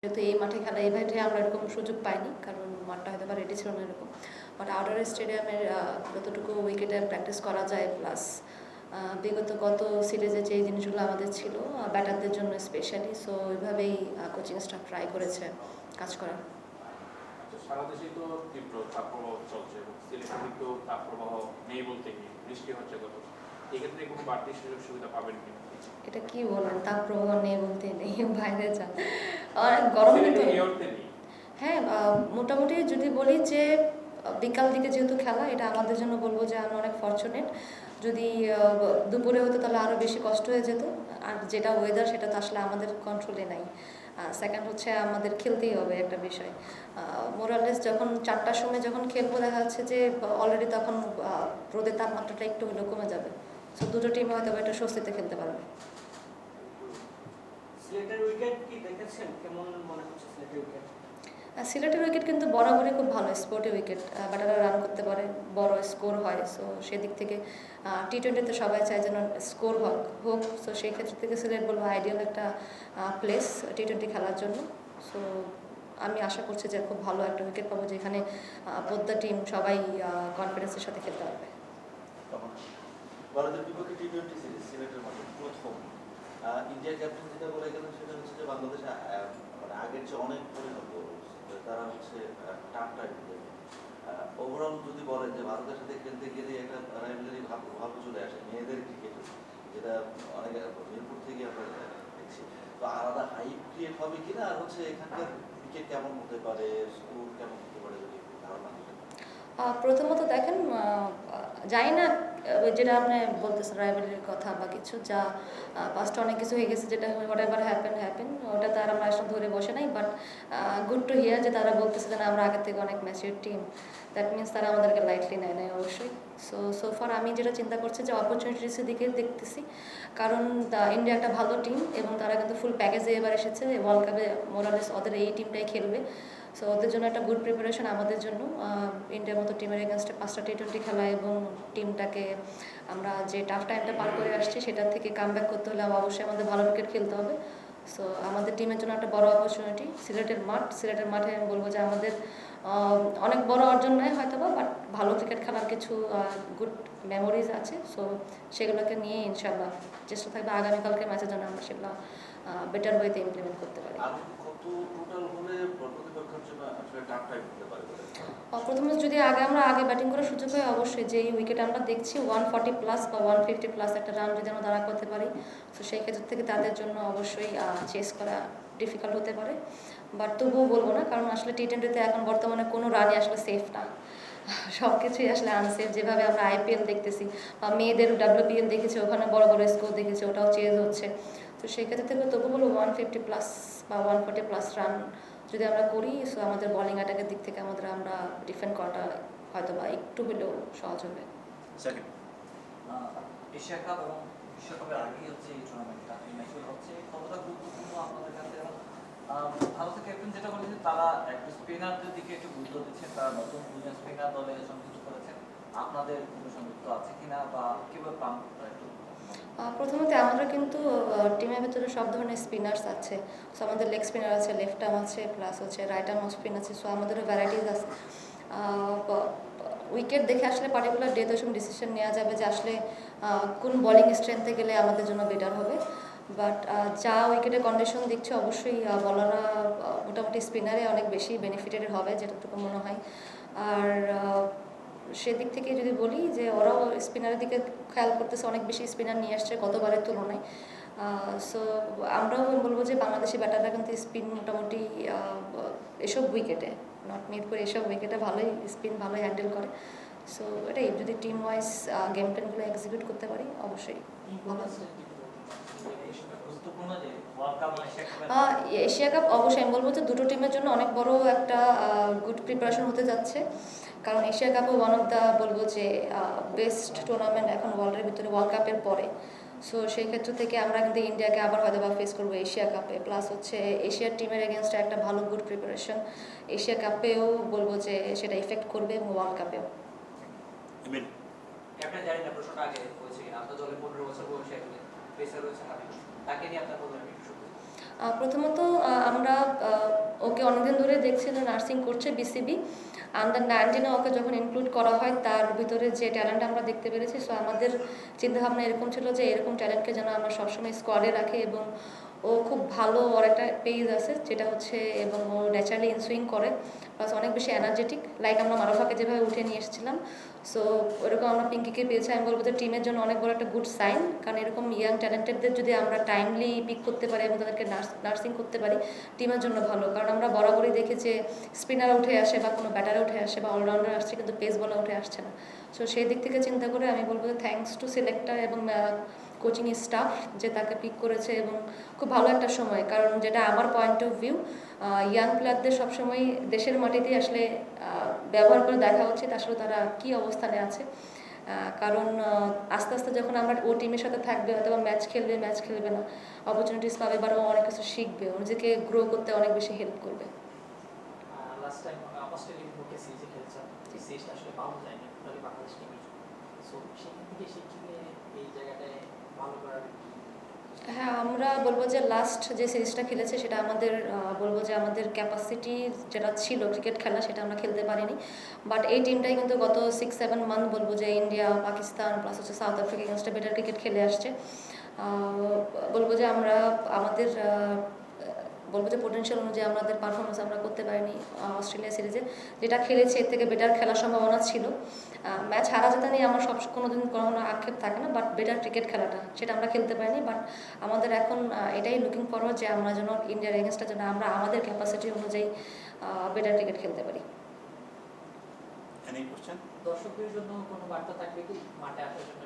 যেহেতু এই মাঠে খেলা এই মাঠে আমরা এরকম সুযোগ পাইনি, কারণ মাঠটা হয়তো বা রেডি ছিল না এরকম। বাট আউটডোর স্টেডিয়ামের যতটুকু উইকেটে প্র্যাকটিস করা যায়, প্লাস গত সিরিজে যে জিনিসগুলো আমাদের ছিল ব্যাটারদের জন্য স্পেশালি, সো ওইভাবেই কোচিং স্টাফ ট্রাই করেছে কাজ করার। সারা দেশেই তো তীব্র তাপপ্রবাহ চলছে এবং সিলেটের দিকেও তাপপ্রবাহ নেই বলতে কি বৃষ্টি হচ্ছে গত, এক্ষেত্রে কোনো বাড়তি সুযোগ সুবিধা পাবেন কিনা? এটা কি বলেন, তাপপ্রবাহ নেই বলতে নেই, বাইরে যান অনেক গরম কিন্তু। হ্যাঁ, মোটামুটি যদি বলি যে বিকাল দিকে যেহেতু খেলা, এটা আমাদের জন্য বলবো যে আমরা অনেক ফরচুনেট। যদি দুপুরে হতো তাহলে আরও বেশি কষ্ট হয়ে যেত। আর যেটা ওয়েদার সেটা তো আসলে আমাদের কন্ট্রোলে নাই। সেকেন্ড হচ্ছে আমাদের খেলতেই হবে একটা বিষয়। মোরালেস যখন 4টার সময় যখন খেলবো, দেখা যাচ্ছে যে অলরেডি তখন রোদের তাপমাত্রাটা একটু হলেও কমে যাবে। সো দুটো টিম হয়তো একটু স্বস্তিতে খেলতে পারবে। সিলেটের উইকেট কি দেখেছেন, কেমন মনে হচ্ছে সিলেটের উইকেট? সিলেটের উইকেট কিন্তু বরাবরই খুব ভালো স্পোর্টিভ উইকেট, ব্যাটাররা রান করতে পারে, বড় স্কোর হয়। সো সেদিক থেকে টি-20তে সবাই চায় যেন স্কোর হোক। সো সেই ক্ষেত্র থেকে সিলেট বলবো আইডিয়াল একটা প্লেস টি-20 খেলার জন্য। সো আমি আশা করছি যে খুব ভালো একটা উইকেট পাবো, যেখানে বোদ্দা টিম সবাই কনফিডেন্সের সাথে খেলতে পারবে। ভারতের বিপক্ষে টি-20 সিরিজ সিলেটের মাঠে প্রথম ইন্ডিয়া ক্যাপ্টেন যেটা বলে গেলেন সেটা হচ্ছে যে বাংলাদেশ মানে আগের চেয়ে অনেক পরিণত, তারা হচ্ছে টাফটা ওভারঅল যদি বলেন যে ভারতের সাথে খেলতে গেলে একটা রাইভালরি ভাব চলে আসে মেয়েদের ক্রিকেটে, যেটা অনেক মিরপুর থেকে আমরা দেখছি। তো আলাদা হাইপ ক্রিয়েট হবে কিনা, আর হচ্ছে এখানকার ক্রিকেট কেমন হতে পারে, স্কোর কেমন হতে পারে যদি ধারণা দিতে। প্রথমত দেখেন, জানি না যেটা আপনি বলতেছেন রাইভালরির কথা বা কিছু, যা পাস্টে অনেক কিছু হয়ে গেছে, যেটা হোয়াট এভার হ্যাপেন ওটা তার আমরা আসলে ধরে বসে নাই। বাট গুড টু হিয়ার যে তারা বলতেছে যে আমরা আগের থেকে অনেক ম্যাচিউর টিম, দ্যাট মিনস তারা আমাদেরকে লাইটলি নেয় নাই অবশ্যই। সো ফার আমি যেটা চিন্তা করছি যে অপরচুনিটিসের দিকে দেখতেছি, কারণ ইন্ডিয়া একটা ভালো টিম এবং তারা কিন্তু ফুল প্যাকেজে এবার এসেছে। ওয়ার্ল্ড কাপে মোরালেস ওদের এই টিমটাই খেলবে। সো ওদের জন্য একটা গুড প্রিপারেশন আমাদের জন্য। ইন্ডিয়ার মতো টিমের এগেনস্টে 5টা টি-20 খেলা এবং টিমটাকে আমরা যে টাফ টাইমটা পার করে আসছি সেটার থেকে কামব্যাক করতে হলে অবশ্যই আমাদের ভালো ক্রিকেট খেলতে হবে। সো আমাদের টিমের জন্য একটা বড় অপরচুনিটি সিলেটের মাঠে আমি বলবো যে আমাদের অনেক বড় অর্জন নয় হয়তো বা, বাট ভালো ক্রিকেট খেলার কিছু গুড মেমোরিজ আছে। সো সেগুলোকে নিয়ে ইনশাল্লাহ চেষ্টা থাকবে আগামীকালকে ম্যাচের জন্য আমরা সেগুলো বেটার ওয়েতে ইমপ্লিমেন্ট করতে পারি। প্রথমে যদি আগে ব্যাটিং করার সুযোগ হয়, অবশ্যই যে উইকেট আমরা দেখছি 140+ বা 150+ একটা রান যদি আমরা দাঁড়া করতে পারি, তো সেই ক্ষেত্র থেকে তাদের জন্য অবশ্যই চেস করা ডিফিকাল্ট হতে পারে। বাট তবুও বলবো না, কারণ আসলে টি-20তে এখন বর্তমানে কোনো রানই আসলে সেফ না, সব কিছুই আসলে আনসেফ। যেভাবে আমরা আইপিএল দেখতেছি বা মেয়েদের WPL দেখেছি, ওখানে বড় বড় স্কোর দেখেছি, ওটাও চেঞ্জ হচ্ছে। তো সেই ক্ষেত্রে থেকে তবু বলবো 150+ বা 140+ রান যদি আমরা করি, সো আমাদের বোলিং অ্যাটাকের দিক থেকে আমরা ডিফেন্ড করাটা হয়তো বা একটু হলেও সহজ হবে। এশিয়া কাপ এবং বিশ্বকাপের আগেই হচ্ছে এই টুর্নামেন্টটা, এই ম্যাচগুলো হচ্ছে কতটা গুরুত্বপূর্ণ আপনাদের কাছে? এবং ভারতের ক্যাপ্টেন যেটা বলেছে, তারা একটু স্পিনারদের দিকে একটু গুরুত্ব দিচ্ছে, তারা নতুন 2জন স্পিনার দলে সংযুক্ত করেছেন। আপনাদের কোনো সংযুক্ত আছে কিনা বা কীভাবে প্ল্যান একটু? প্রথমত আমাদের কিন্তু টিমের ভেতরে সব ধরনের স্পিনার্স আছে। সো আমাদের লেগ স্পিনার আছে, লেফট আর্ম আছে, প্লাস হচ্ছে রাইট আর্ম অফ স্পিন আছে। সো আমাদেরও ভ্যারাইটিস আছে। উইকেট দেখে আসলে পার্টিকুলার ডেতে ওসব ডিসিশন নেওয়া যাবে যে আসলে কোন বোলিং স্ট্রেংথে গেলে আমাদের জন্য বেটার হবে। বাট যা উইকেটের কন্ডিশন দেখছে, অবশ্যই বলাররা মোটামুটি স্পিনারে অনেক বেশি বেনিফিটেড হবে যেটাটুকু মনে হয়। আর সেদিক থেকে যদি বলি যে ওরাও স্পিনারের দিকে খেয়াল করতেছে, অনেক বেশি স্পিনার নিয়ে আসছে গতবারের তুলনায়। সো আমরাও বলবো যে বাংলাদেশি ব্যাটাররা কিন্তু স্পিন মোটামুটি এসব উইকেটে, নট মিরপুর, এসব উইকেটে ভালোই স্পিন ভালোই হ্যান্ডেল করে। সো এটাই, যদি টিম ওয়াইজ গেম প্ল্যানগুলো এক্সিকিউট করতে পারি অবশ্যই ভালো। এশিয়া কাপ অবশ্যই আমি বলবো যে দুটো টিমের জন্য অনেক বড় একটা গুড প্রিপারেশন হতে যাচ্ছে, কারণ এশিয়া কাপও ওয়ান অফ দ্য বলবো যে বেস্ট টুর্নামেন্ট এখন ওয়ার্ল্ডের ভিতরে, ওয়ার্ল্ড কাপের পরে। সো সেই ক্ষেত্র থেকে আমরা কিন্তু ইন্ডিয়াকে আবার হয়তো বা ফেস করবো এশিয়া কাপে, প্লাস হচ্ছে এশিয়ার টিমের এগেনস্টে একটা ভালো গুড প্রিপারেশন এশিয়া কাপেও বলবো যে সেটা ইফেক্ট করবে এবং ওয়ার্ল্ড কাপেও। ক্যাপ্টেন জানি না প্রশ্নটা আগে হয়েছে কিনা, আপনার দলে 15 বছর বয়সী একজন পেসার রয়েছে, তাকে নিয়ে আপনার বলবেন একটু? প্রথমত আমরা ওকে অনেকদিন ধরে দেখছি যে নার্সিং করছে বিসিবি আন্ডার 19 ওকে যখন ইনক্লুড করা হয় তার ভিতরে যে ট্যালেন্ট আমরা দেখতে পেরেছি, সো আমাদের চিন্তাভাবনা এরকম ছিল যে এরকম ট্যালেন্টকে যেন আমরা সবসময় স্কোয়াডে রাখি এবং ও খুব ভালো, ওর একটা পেজ আছে যেটা হচ্ছে, এবং ও ন্যাচারালি ইনসুইং করে, প্লাস অনেক বেশি এনার্জেটিক, লাইক আমরা মারুফাকে যেভাবে উঠে নিয়ে এসেছিলাম, সো ওরকম আমরা পিঙ্কিকে পেয়েছি। আমি বলবো যে টিমের জন্য অনেক বড় একটা গুড সাইন, কারণ এরকম ইয়াং ট্যালেন্টেডদের যদি আমরা টাইমলি পিক করতে পারি এবং তাদেরকে নার্সিং করতে পারি টিমের জন্য ভালো। কারণ আমরা বরাবরই দেখি যে স্পিনার উঠে আসে বা কোনো ব্যাটারে উঠে আসে বা অলরাউন্ডার আসছে, কিন্তু পেস বলা উঠে আসছে না। সো সেই দিক থেকে চিন্তা করে আমি বলবো যে থ্যাঙ্কস টু সিলেক্টর এবং কোচিং স্টাফ যে তাকে পিক করেছে, এবং খুব ভালো একটা সময়। কারণ যেটা আমার পয়েন্ট অফ ভিউ, ইয়াং প্লেয়ারদের সবসময় দেশের মাটিতেই আসলে ব্যবহার করে দেখা উচিত আসলে তারা কী অবস্থানে আছে। কারণ আস্তে আস্তে যখন আমরা ও টিমের সাথে থাকবে, অথবা ম্যাচ খেলবে না, অপরচুনিটিস পাবে, বা ও অনেক কিছু শিখবে, ও নিজেকে গ্রো করতে অনেক বেশি হেল্প করবে। লাস্ট টাইম অস্ট্রেলিয়ার বিপক্ষে সিরিজে খেলছেন, এই সিরিজটা আসলে পাওয়া যায়নি টোটালি বাংলাদেশ টিমের। সো সেখান থেকে শিখে এই জায়গাটায় ভালো করার হ্যাঁ, আমরা বলবো যে লাস্ট যে সিরিজটা খেলেছে সেটা আমাদের বলবো যে আমাদের ক্যাপাসিটি যেটা ছিল ক্রিকেট খেলা সেটা আমরা খেলতে পারিনি। বাট এই টিমটাই কিন্তু গত 6-7 মান্থ বলবো যে ইন্ডিয়া, পাকিস্তান প্লাস হচ্ছে সাউথ আফ্রিকা এগেনস্টে বেটার ক্রিকেট খেলে আসছে। বলবো যে আমরা আমাদের বলবো যে পোটেনশিয়াল অনুযায়ী আমাদের পারফরমেন্স আমরা করতে পারিনি অস্ট্রেলিয়া সিরিজে। যেটা খেলেছে এর থেকে বেটার খেলার সম্ভাবনা ছিল। ম্যাচ হারা যেতে নিয়ে আমার কোনোদিন কোনো আক্ষেপ থাকে না, বাট বেটার ক্রিকেট খেলাটা সেটা আমরা খেলতে পারিনি। বাট আমাদের এখন এটাই লুকিং ফরওয়ার্ড যে আমরা যেন ইন্ডিয়ার এগেনস্টে যেন আমরা আমাদের ক্যাপাসিটি অনুযায়ী বেটার ক্রিকেট খেলতে পারি। দর্শকদের জন্য কোনো বার্তা থাকবে কি মাঠে আসার জন্য?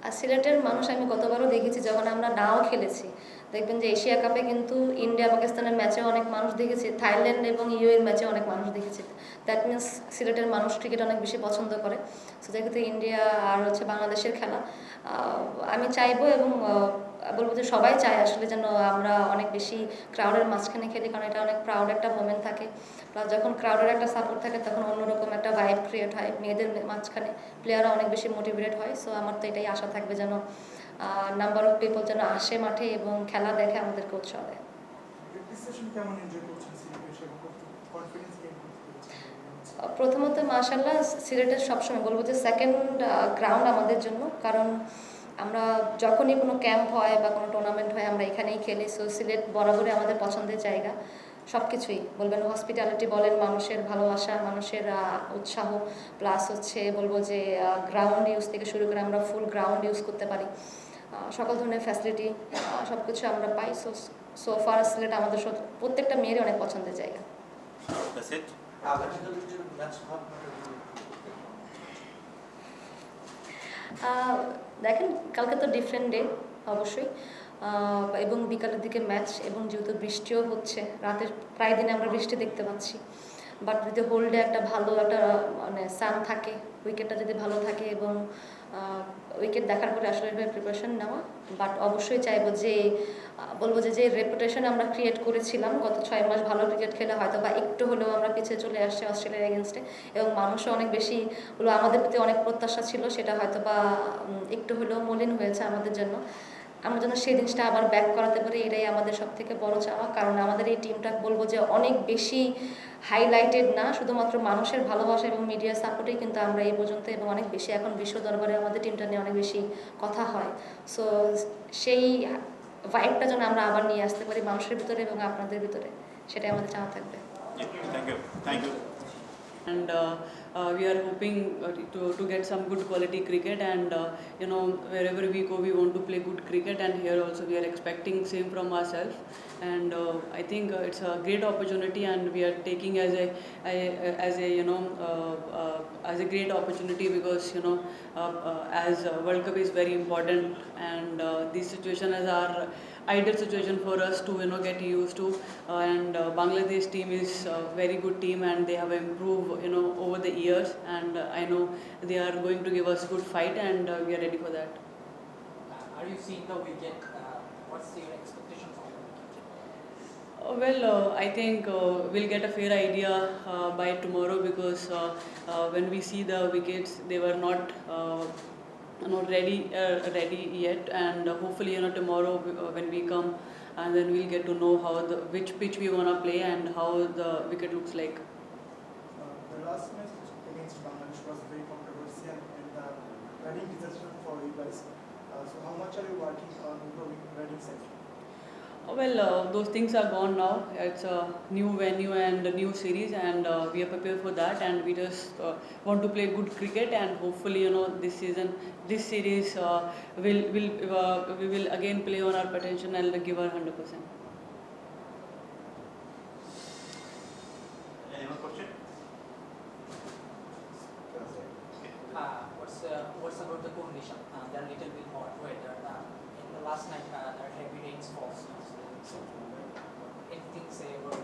আর সিলেটের মানুষ আমি গতবারও দেখেছি যখন আমরা নাও খেলেছি, দেখবেন যে এশিয়া কাপে কিন্তু ইন্ডিয়া পাকিস্তানের ম্যাচে অনেক মানুষ দেখেছি, থাইল্যান্ড এবং ইউএর ম্যাচে অনেক মানুষ দেখেছি। দ্যাট মিনস সিলেটের মানুষ ক্রিকেট অনেক বেশি পছন্দ করে। সো যেহেতু ইন্ডিয়া আর হচ্ছে বাংলাদেশের খেলা, আমি চাইবো এবং বলবো যে সবাই চায় আসলে যেন আমরা অনেক বেশি ক্রাউডের মাঝখানে খেলি, কারণ এটা অনেক প্রাউড একটা মোমেন্ট থাকে। প্লাস যখন ক্রাউডের একটা সাপোর্ট থাকে তখন অন্যরকম একটা ভাইব ক্রিয়েট হয়, মেয়েদের মাঝখানে প্লেয়াররা অনেক বেশি মোটিভেটেড হয়। সো আমার তো এটাই আশা থাকবে যেন নাম্বার অফ পিপল যেন আসে মাঠে এবং খেলা দেখে আমাদেরকে উৎসাহ দেয়। প্রথমত মাশাআল্লাহ সিলেটের সবসময় বলবো যে সেকেন্ড গ্রাউন্ড আমাদের জন্য, কারণ আমরা যখনই কোনো ক্যাম্প হয় বা কোনো টুর্নামেন্ট হয় আমরা এখানেই খেলি। সো সিলেট বরাবরই আমাদের পছন্দের জায়গা। সব কিছুই বলবেন, হসপিটালিটি বলেন, মানুষের ভালোবাসা, মানুষের উৎসাহ, প্লাস হচ্ছে বলবো যে গ্রাউন্ড ইউজ থেকে শুরু করে আমরা ফুল গ্রাউন্ড ইউজ করতে পারি, সকল ধরনের ফ্যাসিলিটি সব কিছু আমরা পাই। সো ফার সিলেট আমাদের প্রত্যেকটা মেয়েরই অনেক পছন্দের জায়গা। দেখেন কালকে তো ডিফারেন্ট ডে অবশ্যই, এবং বিকালের দিকে ম্যাচ, এবং যেহেতু বৃষ্টিও হচ্ছে, রাতের প্রায় দিনে আমরা বৃষ্টি দেখতে পাচ্ছি। বাট যদি হোল ডে একটা ভালো একটা মানে সান থাকে, উইকেটটা যদি ভালো থাকে এবং উইকেট দেখার পরে আসলে প্রিপারেশন নেওয়া। বাট অবশ্যই চাইবো যে বলবো যে রেপুটেশন আমরা ক্রিয়েট করেছিলাম গত 6 মাস ভালো ক্রিকেট খেলে হয়তো বা একটু হলেও আমরা পিছিয়ে চলে আসছি অস্ট্রেলিয়ার এগেনস্টে, এবং মানুষও অনেক বেশি হলো আমাদের প্রতি অনেক প্রত্যাশা ছিল, সেটা হয়তো বা একটু হলেও মলিন হয়েছে আমাদের জন্য। আমরা যেন সেই জিনিসটা আবার ব্যাক করাতে পারি, এটাই আমাদের সব থেকে বড় চাওয়া। কারণ আমাদের এই টিমটা বলবো যে অনেক বেশি হাইলাইটেড না, শুধুমাত্র মানুষের ভালোবাসা এবং মিডিয়ার সাপোর্টেই কিন্তু আমরা এই পর্যন্ত, এবং অনেক বেশি এখন বিশ্ব দরবারে আমাদের টিমটা নিয়ে অনেক বেশি কথা হয়। সো সেই ভাইবটা যেন আমরা আবার নিয়ে আসতে পারি মানুষের ভিতরে এবং আপনাদের ভিতরে, সেটাই আমাদের চাওয়া থাকবে। Thank you. And we are hoping to get some good quality cricket, and wherever we go we want to play good cricket, and here also we are expecting same from ourselves. And I think it's a great opportunity, and we are taking as a great opportunity, because as World Cup is very important, and this situation is our ideal situation for us to get used to. And Bangladesh team is a very good team, and they have improved over the years, and I know they are going to give us good fight, and we are ready for that. Are you seeing the weekend? What's your expectation for the weekend? Well, I think we'll get a fair idea by tomorrow, because when we see the wickets, they were not ready yet, and hopefully tomorrow when we come and then we'll get to know how which pitch we wanna play and how the wicket looks like. The last match against Bangladesh was very controversial and the batting disaster for you guys. So how much are you working on improving batting side? Well, those things are gone now. It's a new venue and a new series, and we are prepared for that. And we just want to play good cricket, and hopefully, this season, this series, we will again play on our potential and give our 100%. Any more question? What's about the condition? They're a little bit hot weather. In the last night, there are heavy rains falls. So, anything say about?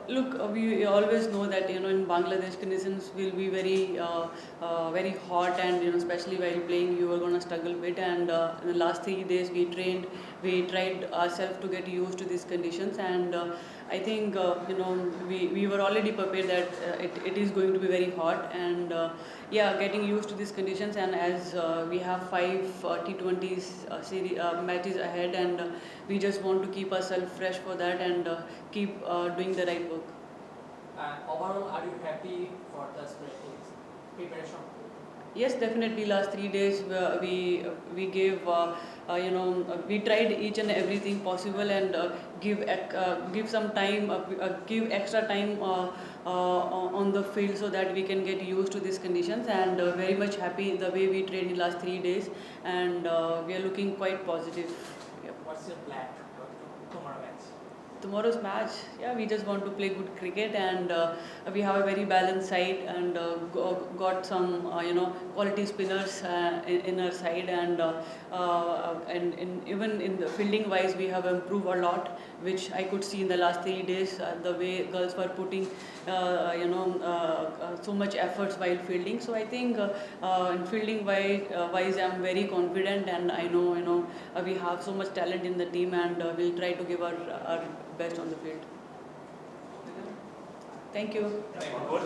Look, we always know that in Bangladesh conditions will be very very hot, and especially while playing you are going to struggle a bit. And in the last 3 days we tried ourselves to get used to these conditions, and I think we were already prepared that it is going to be very hot, and getting used to these conditions. And as we have 5 T20s series matches ahead, and we just want to keep ourselves fresh for that and keep doing the right work. Overall, are you happy for the preparation? Yes, definitely. Last 3 days we gave we tried each and everything possible, and give some time, give extra time on the field so that we can get used to these conditions. And very much happy the way we trained in last 3 days, and we are looking quite positive. Yep. What's your plan for tomorrow match? Tomorrow's match, we just want to play good cricket, and we have a very balanced side, and got some quality spinners in our side, and even in the fielding wise we have improved a lot, which I could see in the last 3 days, the way girls were putting so much efforts while fielding. So I think in fielding wise I'm very confident, and I know we have so much talent in the team, and we'll try to give our best on the field. Thank you. Thank you.